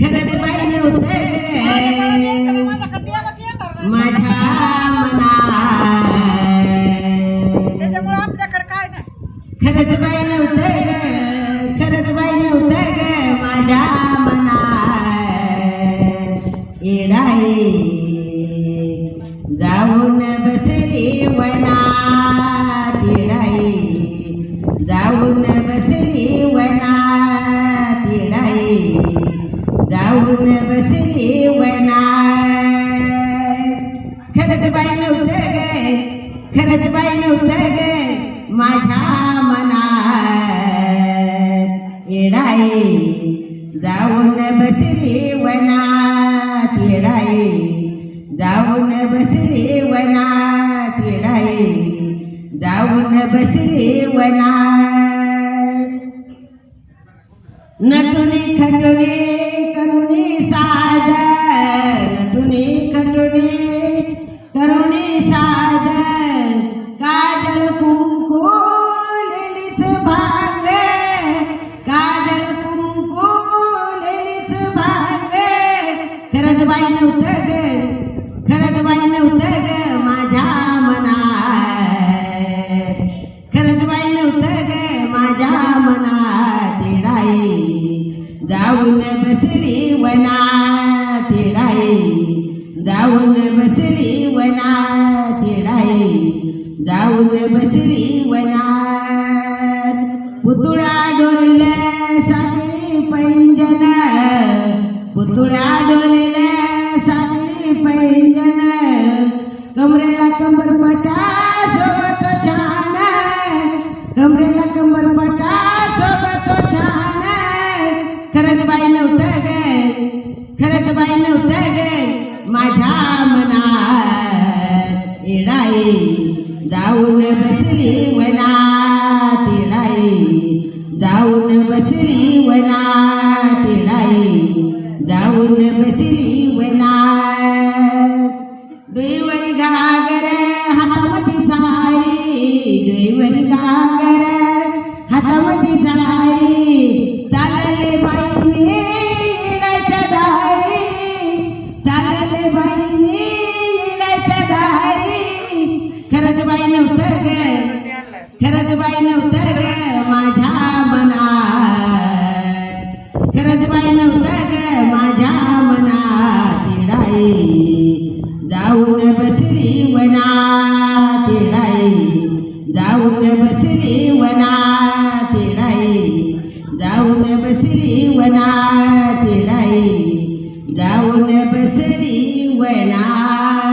खरंच बाई नव्हतं ग माझ्या मनात. त्याच्यामुळे आपल्याकडे काय नाही. खरंच बाई नव्हतं ग, खरंच बाई नव्हतं ग माझ्या मनात. येडाई जाऊन बसली वनात, येडाई जाऊन बसली वनात, येडाई जाऊन बसली वनात. खरंच बाई नव्हतं ग, खरंच बाई नव्हतं ग माझ्या मनात. येडाई जाऊन बसली वनात, येडाई जाऊन बसली वनात, येडाई जाऊन बसली वनात. नटुनी खटुनी करुणी साज, नटुनी खटुनी करुणी साज, काजळ कुंकू लेलीच भांग, काजळ कुंकू लेलीच भांग. खरंच बाई नव्हतं ग, खरंच बाई नव्हतं ग माझ्या मनात. खरंच बाई नव्हतं ग माझ्या मनात. येडाई जाऊन बसली वनात, येडाई जाऊन बसली वनात, येडाई जाऊन बसली वनात. पुतळ्या डोरल्या साखळी पैंजन, पुतळ्या डोरल्या साखळी पैंजन, कमरेला कंबरपटा सोबत छान, कमरेला कंबरपटा सोबत छान. खरंच बाई नव्हतं ग, खरंच बाई नव्हतं ग माझ्या मनात. येडाई जाऊन बसली वनात, येडाई जाऊन बसली वनात, येडाई जाऊन बसली वनात. डोईवरी घागर हातामध्ये झारी, डोईवरी घागर हातामध्ये झारी, चालले बाई मी येण्याच्या दारी, चालले बाई मी येण्याच्या दारी. खरंच बाई नव्हतं ग, खरंच बाई नव्हतं ग माझ्या मनात. खरंच बाई नव्हतं ग माझ्या मनात. येडाई जाऊन बसली वनात, येडाई जाऊन बसली वनात, येडाई जाऊन बसली वनात, येडाई जाऊन बसली वनात.